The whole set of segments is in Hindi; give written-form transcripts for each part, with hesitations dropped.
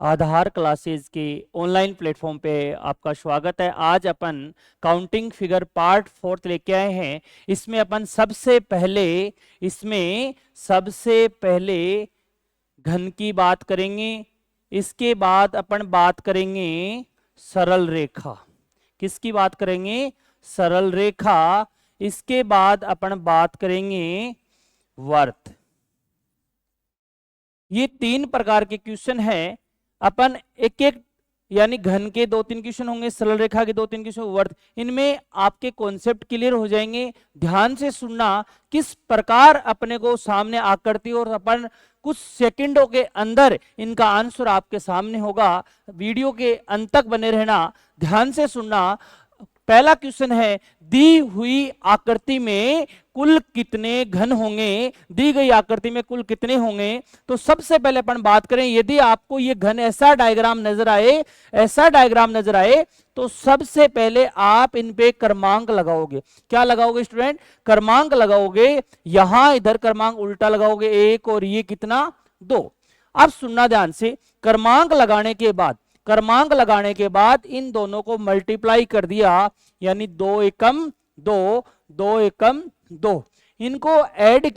आधार क्लासेस के ऑनलाइन प्लेटफॉर्म पे आपका स्वागत है। आज अपन काउंटिंग फिगर पार्ट 4 लेके आए हैं। इसमें अपन सबसे पहले घन की बात करेंगे। इसके बाद अपन बात करेंगे सरल रेखा। किसकी बात करेंगे? सरल रेखा। इसके बाद अपन बात करेंगे वर्त। ये 3 प्रकार के क्वेश्चन है। अपन एक एक यानी घन के 2-3 क्वेश्चन होंगे, सरल रेखा के 2-3 क्वेश्चन, वर्त। इनमें आपके कॉन्सेप्ट क्लियर हो जाएंगे। ध्यान से सुनना किस प्रकार अपने को सामने आकृति और अपन कुछ सेकंडों के अंदर इनका आंसर आपके सामने होगा। वीडियो के अंत तक बने रहना, ध्यान से सुनना। पहला क्वेश्चन है, दी हुई आकृति में कुल कितने घन होंगे? दी गई आकृति में कुल कितने होंगे? तो सबसे पहले अपन बात करें, यदि आपको ये घन ऐसा डायग्राम नजर आए तो सबसे पहले आप इन पे क्रमांक लगाओगे। क्या लगाओगे स्टूडेंट? क्रमांक लगाओगे। यहां इधर क्रमांक उल्टा लगाओगे 1 और ये कितना 2। अब सुनना ध्यान से, क्रमांक लगाने के बाद इन दोनों को मल्टीप्लाई कर दिया, यानी 2 एकम 2, 2 एकम 2। इनको ऐड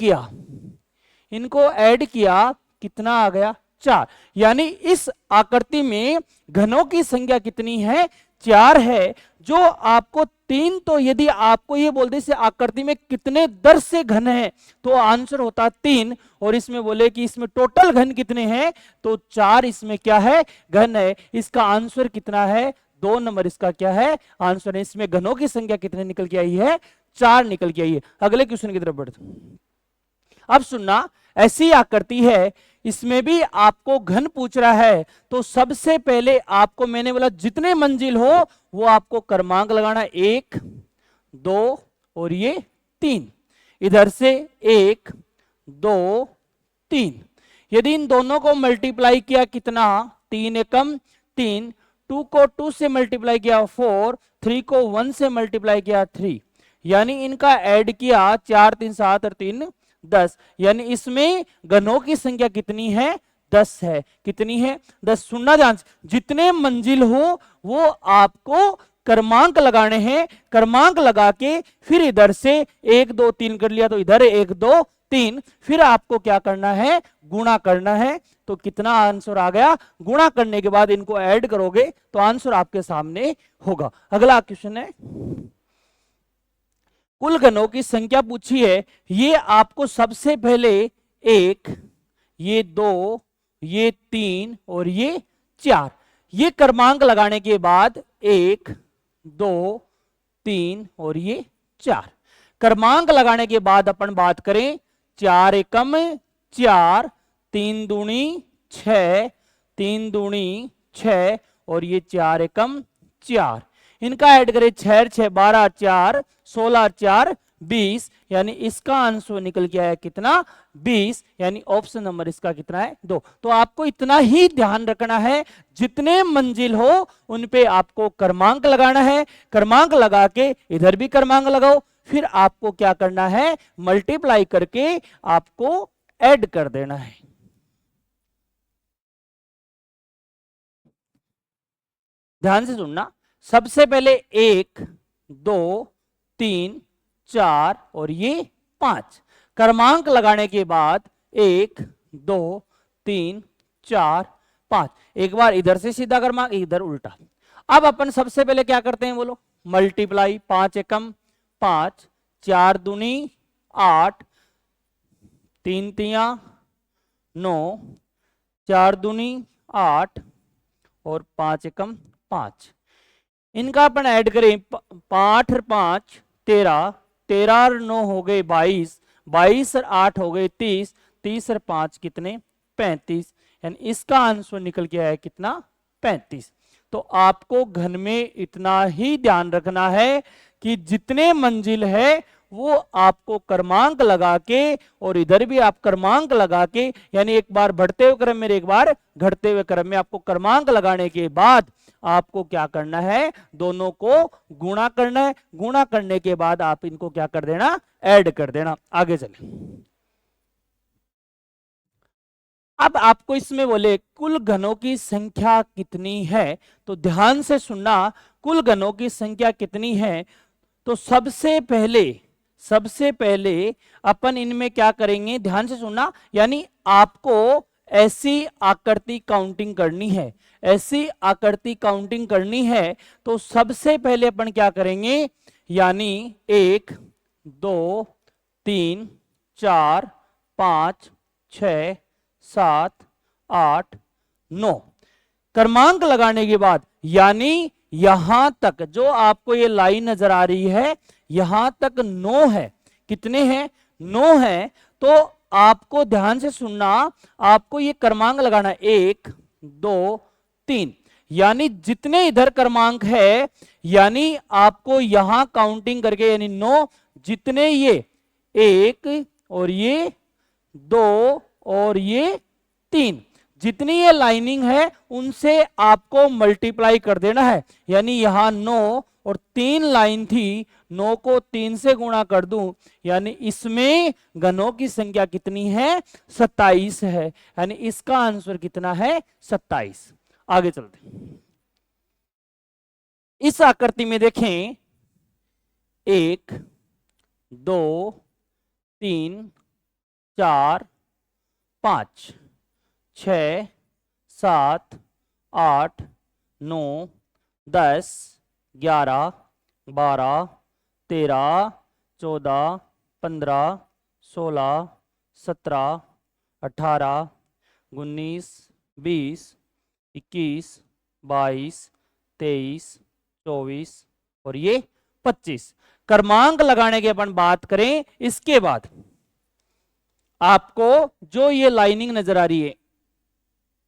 किया, कितना आ गया? 4। यानी इस आकृति में घनों की संख्या कितनी है? 4 है। जो आपको 3, तो यदि आपको ये बोल दे इस आकृति में कितने दर से घन है तो आंसर होता 3। और इसमें बोले कि इसमें टोटल घन कितने हैं तो 4 इसमें क्या है? घन है। इसका आंसर कितना है? 2 नंबर इसका क्या है? आंसर है। इसमें घनों की संख्या कितने निकल के आई है? 4 निकल के आई है। अगले क्वेश्चन की तरफ बढ़ते। अब सुनना, ऐसी आकृति है, इसमें भी आपको घन पूछ रहा है। तो सबसे पहले आपको मैंने बोला जितने मंजिल हो वो आपको क्रमांक लगाना, 1, 2 और ये 3। इधर से 1, 2, 3। यदि इन दोनों को मल्टीप्लाई किया कितना? 3 एकम 3। 2 को 2 से मल्टीप्लाई किया 4, 3 को 1 से मल्टीप्लाई किया 3। यानी इनका ऐड किया 4 3 7 और 3 10। यानी इसमें घनों की संख्या कितनी है? 10 है। कितनी है? 10। सुनना ध्यान से, जितने मंजिल हो वो आपको क्रमांक लगाने हैं। क्रमांक लगा के फिर इधर से 1 2 3 कर लिया तो इधर 1 2 3। फिर आपको क्या करना है? गुणा करना है। तो कितना आंसर आ गया? गुणा करने के बाद इनको ऐड करोगे तो आंसर आपके सामने होगा। अगला क्वेश्चन है, कुल घनों की संख्या पूछी है। ये आपको सबसे पहले 1, ये 2, ये 3 और ये 4, ये क्रमांक लगाने के बाद 1 2 3 और ये 4। क्रमांक लगाने के बाद अपन बात करें, 4 एकम 4, 3 दूनी 6, 3 दूनी 6 और ये 4 एकम 4। इनका ऐड करें, 6 6 12, 4 16, 4 20। यानी इसका आंसर निकल के आया कितना? 20। यानी ऑप्शन नंबर इसका कितना है? 2। तो आपको इतना ही ध्यान रखना है, जितने मंजिल हो उन पे आपको क्रमांक लगाना है। क्रमांक लगा के इधर भी क्रमांक लगाओ, फिर आपको क्या करना है? मल्टीप्लाई करके आपको ऐड कर देना है। ध्यान से सुनना, सबसे पहले 1 2 3 4 और ये 5। क्रमांक लगाने के बाद 1 2 3 4 5। एक बार इधर से सीधा क्रमांक, इधर उल्टा। अब अपन सबसे पहले क्या करते हैं बोलो? मल्टीप्लाई। 5 एकम 5, 4 दूनी 8, 3 तिया 9, 4 दूनी 8 और 5 एकम 5। इनका अपन ऐड करें, 5 और 5 13, 13 और 9 हो गए 22, 22 और 8 हो गए 30, 30 और 5 कितने? 35। यानी इसका आंसर निकल के आया कितना? 35। तो आपको घन में इतना ही ध्यान रखना है कि जितने मंजिल है वो आपको क्रमांक लगा के, और इधर भी आप क्रमांक लगा के, यानी एक बार बढ़ते हुए क्रम में एक बार घटते हुए क्रम में आपको क्रमांक लगाने के बाद आपको क्या करना है? दोनों को गुणा करना है। गुणा करने के बाद आप इनको क्या कर देना? ऐड कर देना। आगे चले। अब आपको इसमें बोले कुल घनों की संख्या कितनी है, तो ध्यान से सुनना, कुल घनों की संख्या कितनी है। तो सबसे पहले अपन इनमें क्या करेंगे, ध्यान से सुनना, यानी आपको ऐसी आकृति काउंटिंग करनी है, ऐसी आकृति काउंटिंग करनी है। तो सबसे पहले अपन क्या करेंगे, यानी 1 2 3 4 5 6 7 8 9 क्रमांक लगाने के बाद, यानी यहां तक जो आपको ये लाइन नजर आ रही है, यहां तक 9 है। कितने हैं, 9 है। तो आपको ध्यान से सुनना, आपको ये क्रमांक लगाना 1 2 3, यानी जितने इधर क्रमांक है, यानी आपको यहां काउंटिंग करके, यानी 9, जितने ये 1 और ये 2 और ये 3, जितनी ये लाइनिंग है उनसे आपको मल्टीप्लाई कर देना है। यानी यहां 9 और 3 लाइन थी, 9 को 3 से गुणा कर दूं, यानी इसमें घनों की संख्या कितनी है, 27 है। यानी इसका आंसर कितना है, 27। आगे चलते, इस आकृति में देखें 1 2 3 4 5 6 7 8 9 10 11 12 13 14 15 16 17 18 19 20 21 22 23 24 और ये 25 क्रमांक लगाने की अपन बात करें। इसके बाद आपको जो ये लाइनिंग नजर आ रही है,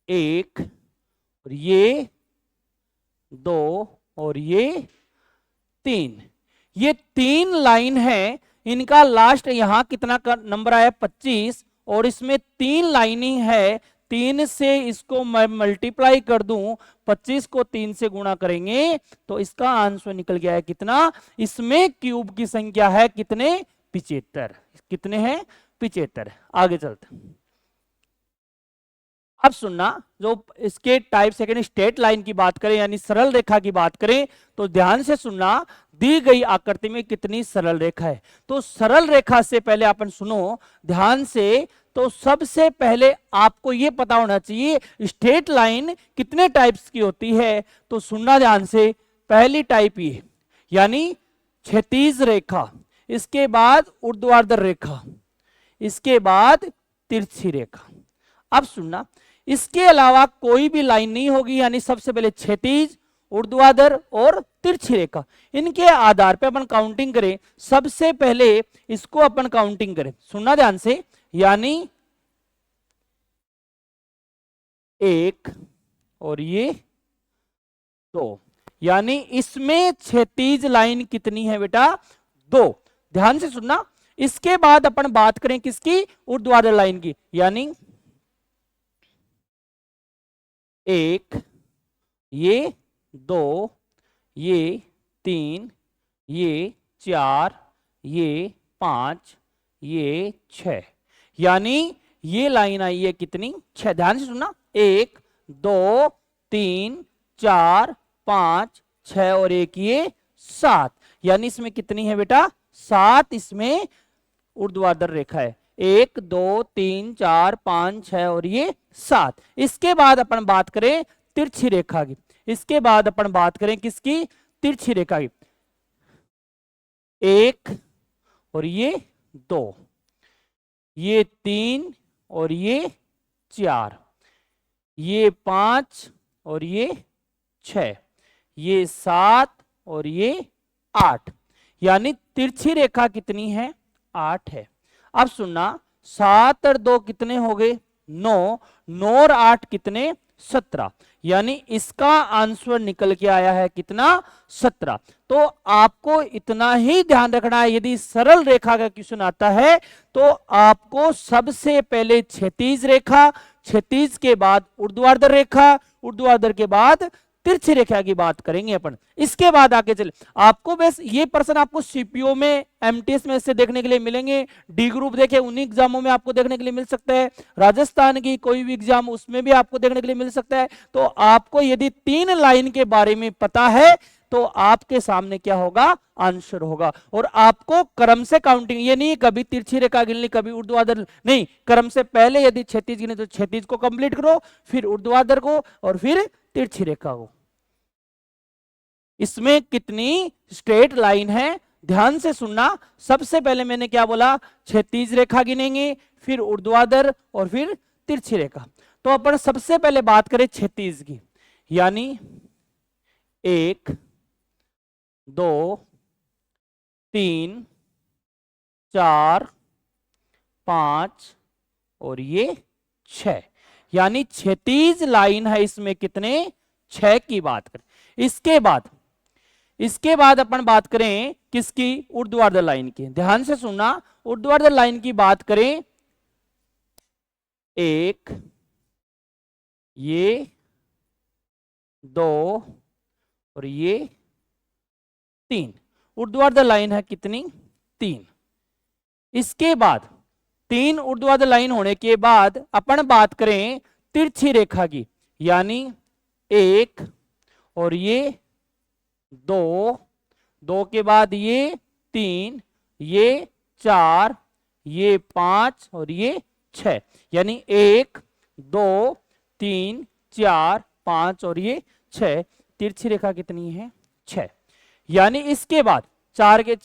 1 और ये 2 और ये 3, ये 3 लाइन है, इनका लास्ट यहां कितना का नंबर आया, 25, और इसमें 3 लाइनिंग है। 3 से इसको मैं मल्टीप्लाई कर दूं, 25 को 3 से गुणा करेंगे तो इसका आंसर निकल गया है कितना, इसमें क्यूब की संख्या है कितने, 75। कितने हैं, 75। आगे चलते, अब सुनना, जो इसके टाइप सेकंड स्ट्रेट लाइन की बात करें, यानी सरल रेखा की बात करें, तो ध्यान से सुनना, दी गई आकृति में कितनी सरल रेखा है। तो सरल रेखा से पहले अपन सुनो ध्यान से, तो सबसे पहले आपको यह पता होना चाहिए स्ट्रेट लाइन कितने टाइप्स की होती है। तो सुनना ध्यान से, पहली टाइप ये, यानी क्षैतिज रेखा, इसके बाद ऊर्ध्वाधर रेखा, इसके बाद तिरछी रेखा। अब सुनना, इसके अलावा कोई भी लाइन नहीं होगी, यानी सबसे पहले क्षैतिज, ऊर्ध्वाधर और तिरछी रेखा, इनके आधार पे अपन काउंटिंग करें। सबसे पहले इसको अपन काउंटिंग करें, सुनना ध्यान से, यानी 1 और ये 2, यानी इसमें क्षैतिज लाइन कितनी है बेटा, 2। ध्यान से सुनना, इसके बाद अपन बात करें किसकी, ऊर्ध्वाधर लाइन की, यानी 1, ये 2, ये 3, ये 4, ये 5, ये 6, यानी ये लाइन आई है कितनी, 6। ध्यान से सुनना, 1 2 3 4 5 6 और एक ये 7, यानी इसमें कितनी है बेटा, 7 इसमें ऊर्ध्वाधर रेखा है। 1 2 3 4 5 6 और ये 7। इसके बाद अपन बात करें तिरछी रेखा की, इसके बाद अपन बात करें किसकी, तिरछी रेखा की, 1 और ये 2, ये 3 और ये 4, ये 5 और ये 6, ये 7 और ये 8, यानी तिरछी रेखा कितनी है, 8 है। अब सुनना, 7 और 2 कितने हो गए, 9, 9 और 8 कितने, 17, यानी इसका आंसर निकल के आया है कितना, 17। तो आपको इतना ही ध्यान रखना है, यदि सरल रेखा का क्वेश्चन आता है तो आपको सबसे पहले क्षैतिज रेखा, क्षैतिज के बाद ऊर्ध्वाधर रेखा, ऊर्ध्वाधर के बाद तिरछी रेखा की बात करेंगे अपन। इसके बाद आगे चले, आपको बस ये प्रश्न आपको सीपीओ में एमटीएस में से देखने के लिए मिलेंगे, डी ग्रुप देखे उन्हीं एग्जामों में आपको देखने के लिए मिल सकता है, राजस्थान की कोई भी एग्जाम उसमें भी आपको देखने के लिए मिल सकता है। तो आपको यदि 3 लाइन के बारे में पता है तो आपके सामने क्या होगा, आंसर होगा। और आपको क्रम से काउंटिंग, ये नहीं कभी तिरछी रेखा गिन ली कभी ऊर्ध्वाधर, नहीं, क्रम से पहले यदि क्षैतिज गिने तो क्षैतिज को कंप्लीट करो, फिर ऊर्ध्वाधर को, और फिर तिरछी रेखा को। इसमें कितनी स्ट्रेट लाइन है ध्यान से सुनना। सबसे पहले मैंने क्या बोला, क्षैतिज रेखा गिनेंगे, फिर ऊर्ध्वाधर और फिर तिरछी रेखा। तो अपन सबसे पहले बात करें क्षैतिज की, यानी 1 2 3 4 5 और ये 6, यानी क्षैतिज लाइन है इसमें कितने, 6 की बात करें। इसके बाद अपन बात करें किसकी, ऊर्ध्वाधर लाइन की। ध्यान से सुनना, ऊर्ध्वाधर लाइन की बात करें, 1 ये 2 और ये 3, ऊर्ध्वाधर लाइन है कितनी, 3। इसके बाद 3 ऊर्ध्वाधर लाइन होने के बाद अपन बात करें तिरछी रेखा की, यानी 1 और ये 2 के बाद ये 3, ये 4, ये 5 और ये 6, यानी 1 2 3 4 5 और ये 6, तिरछी रेखा कितनी है, 6। यानी इसके बाद 4 के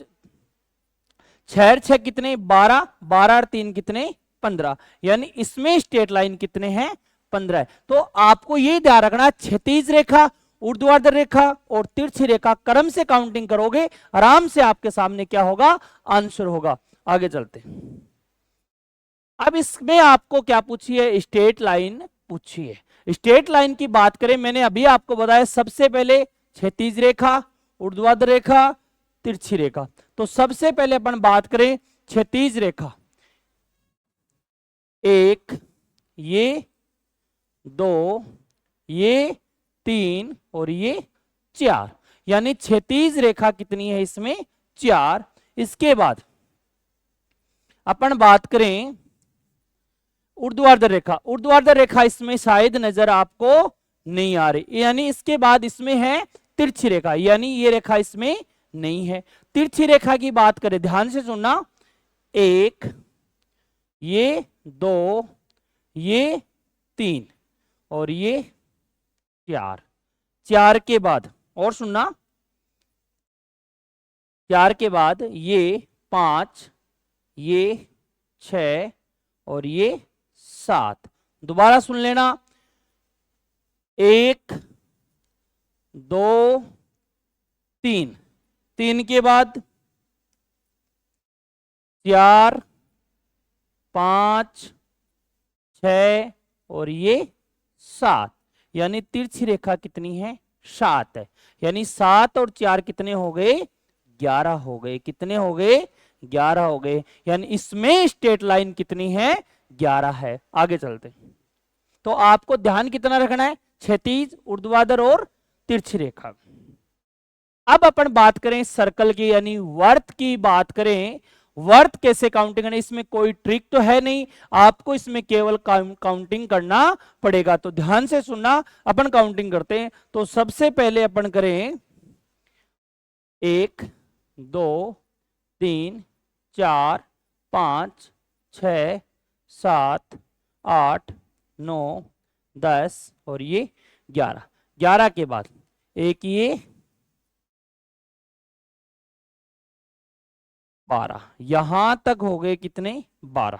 6 6 कितने, 12, 12 और 3 कितने, 15, यानी इसमें स्ट्रेट लाइन कितने हैं, 15 है। तो आपको ये ध्यान रखना, क्षैतिज रेखा, ऊर्ध्वाधर रेखा और तिरछी रेखा क्रम से काउंटिंग करोगे, आराम से आपके सामने क्या होगा, आंसर होगा। आगे चलते, अब इसमें आपको क्या पूछी है, स्ट्रेट लाइन पूछी है। स्ट्रेट लाइन की बात करें, मैंने अभी आपको बताया सबसे पहले क्षैतिज रेखा, ऊर्ध्वाधर रेखा, तिरछी रेखा। तो सबसे पहले अपन बात करें क्षैतिज रेखा, 1 ये 2 ये 3 और ये 4, यानी क्षैतिज रेखा कितनी है इसमें, 4। इसके बाद अपन बात करें ऊर्ध्वाधर रेखा, ऊर्ध्वाधर रेखा इसमें शायद नजर आपको नहीं आ रही, यानी इसके बाद इसमें है तिरछी रेखा, यानी ये रेखा इसमें नहीं है। तिरछी रेखा की बात करें, ध्यान से सुनना, 1 ये 2 ये 3 और ये 4, 4 के बाद और सुनना, 4 के बाद ये 5 ये 6 और ये 7। दोबारा सुन लेना, 1 2 3, 3 के बाद 4 5 6 और ये 7, यानी तिरछी रेखा कितनी है, 7 है। यानी 7 और 4 कितने हो गए, 11 हो गए। कितने हो गए, 11 हो गए। यानी इसमें स्ट्रेट लाइन कितनी है, 11 है। आगे चलते, तो आपको ध्यान कितना रखना है, क्षैतिज, ऊर्ध्वाधर और तिरछी रेखा। अब अपन बात करें सर्कल की, यानी वर्त की बात करें। वर्त कैसे काउंटिंग करना, इसमें कोई ट्रिक तो है नहीं, आपको इसमें केवल काउंटिंग करना पड़ेगा। तो ध्यान से सुनना, अपन काउंटिंग करते हैं। तो सबसे पहले अपन करें 1 2 3 4 5 6 7 8 9 10 और ये 11। 11 के बाद एक ये 12, यहां तक हो गए कितने, 12।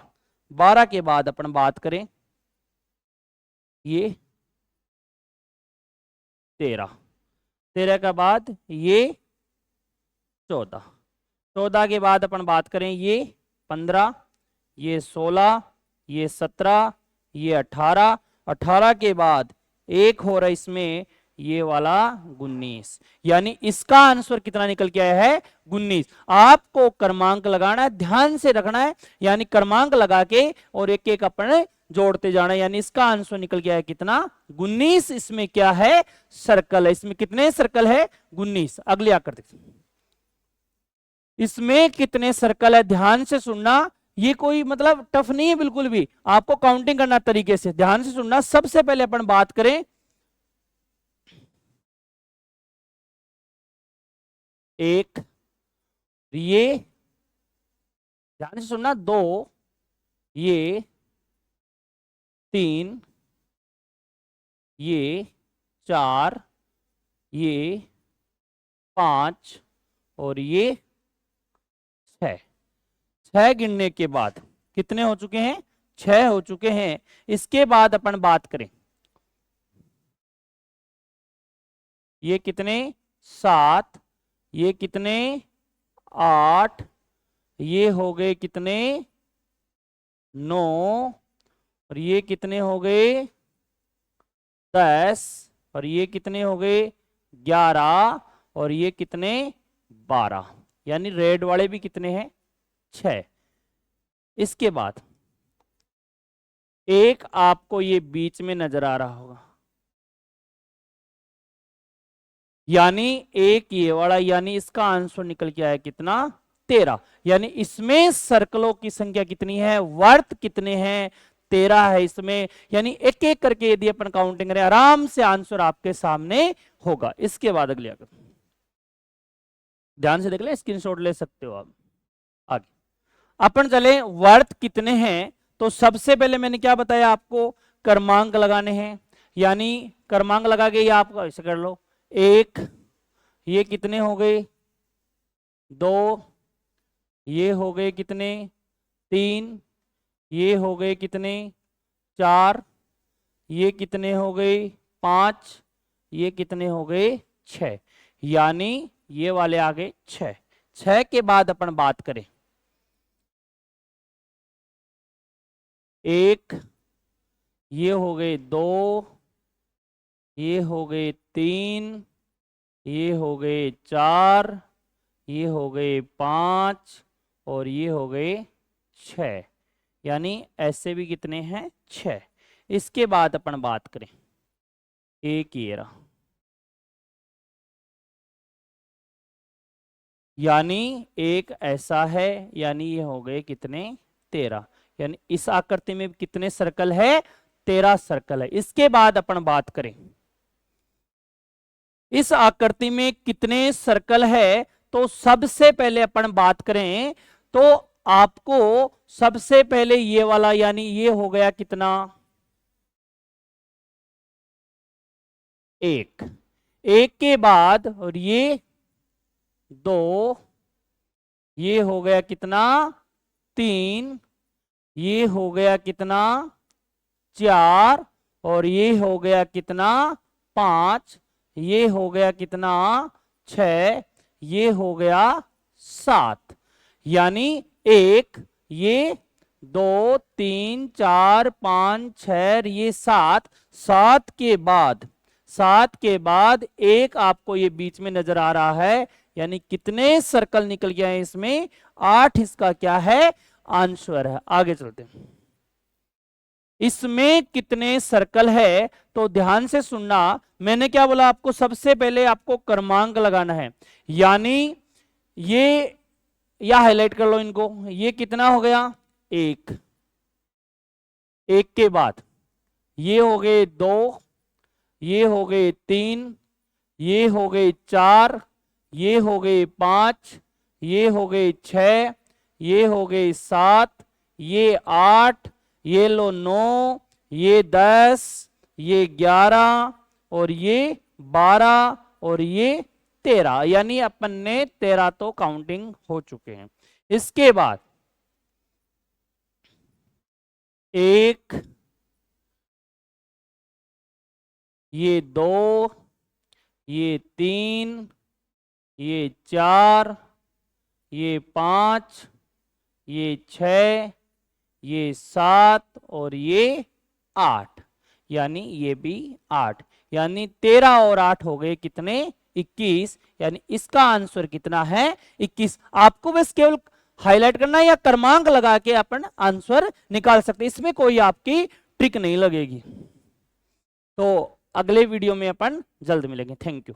12 के बाद अपन बात करें ये 13, 13 के बाद ये 14, 14 के बाद अपन बात करें ये 15, ये 16, ये 17, ये 18, 18 के बाद एक हो रहा है इसमें ये वाला 19, यानी इसका आंसर कितना निकल के आया है, 19। आपको क्रमांक लगाना है, ध्यान से रखना है, यानी क्रमांक लगा के और एक एक अपन जोड़ते जाना, यानी इसका आंसर निकल गया है कितना 19। इसमें क्या है सर्कल है, इसमें कितने सर्कल है 19। अगली आकृति, इसमें कितने सर्कल है, ध्यान से सुनना, ये कोई मतलब टफ नहीं है बिल्कुल भी, आपको काउंटिंग करना तरीके से, ध्यान से सुनना। सबसे पहले अपन बात करें एक, ये ध्यान से सुनना, 2, ये 3, ये 4, ये 5 और ये 6। 6 गिनने के बाद कितने हो चुके हैं 6 हो चुके हैं। इसके बाद अपन बात करें ये कितने 7, ये कितने 8, ये हो गए कितने 9 और ये कितने हो गए 10 और ये कितने हो गए 11 और ये कितने 12, यानी रेड वाले भी कितने हैं 6। इसके बाद एक आपको ये बीच में नजर आ रहा होगा, यानी एक ये वाला, यानी इसका आंसर निकल के आया कितना 13। यानी इसमें सर्कलों की संख्या कितनी है, वर्त कितने हैं 13 है इसमें। यानी एक एक करके यदि अपन काउंटिंग करें आराम से आंसर आपके सामने होगा। इसके बाद अगली आकृति ध्यान से देख लें, स्क्रीनशॉट ले सकते हो आप। आगे अपन चले वर्त कितने हैं, तो सबसे पहले मैंने क्या बताया आपको, क्रमांक लगाने हैं, यानी क्रमांक लगा के ये आप ऐसे कर लो, 1, ये कितने हो गए 2, ये हो गए कितने 3, ये हो गए कितने 4, ये कितने हो गए 5, ये कितने हो गए 6, यानी ये वाले आ गए 6। 6 के बाद अपन बात करें 1, ये हो गए 2, ये हो गए 3, ये हो गए 4, ये हो गए 5 और ये हो गए 6, यानी ऐसे भी कितने हैं 6। इसके बाद अपन बात करें एक ये रहा, यानी एक ऐसा है, यानी ये हो गए कितने 13, यानी इस आकृति में कितने सर्कल है 13 सर्कल है। इसके बाद अपन बात करें इस आकृति में कितने सर्कल है, तो सबसे पहले अपन बात करें तो आपको सबसे पहले ये वाला, यानी ये हो गया कितना 1, 1 के बाद और ये 2, ये हो गया कितना 3, ये हो गया कितना 4 और ये हो गया कितना 5, ये हो गया कितना 6, ये हो गया 7, यानी 1, ये 2, 3, 4, 5, 6, ये 7। 7 के बाद एक आपको ये बीच में नजर आ रहा है, यानी कितने सर्कल निकल गया है इसमें 8, इसका क्या है आंसर है। आगे चलते हैं, इसमें कितने सर्कल है, तो ध्यान से सुनना, मैंने क्या बोला आपको, सबसे पहले आपको क्रमांक लगाना है, यानी ये या हाईलाइट कर लो इनको, ये कितना हो गया 1, 1 के बाद ये हो गए 2, ये हो गए 3, ये हो गए 4, ये हो गए 5, ये हो गए 6, ये हो गए 7, ये 8, ये लो 9, ये 10, ये 11 और ये 12 और ये 13, यानी अपन ने 13 तो काउंटिंग हो चुके हैं। इसके बाद 1, ये 2, ये 3, ये 4, ये 5, ये 6, ये 7 और ये 8, यानी ये भी 8, यानी 13 और 8 हो गए कितने 21, यानी इसका आंसर कितना है 21। आपको बस केवल हाईलाइट करना है या क्रमांक लगा के अपन आंसर निकाल सकते, इसमें कोई आपकी ट्रिक नहीं लगेगी। तो अगले वीडियो में अपन जल्द मिलेंगे। Thank you.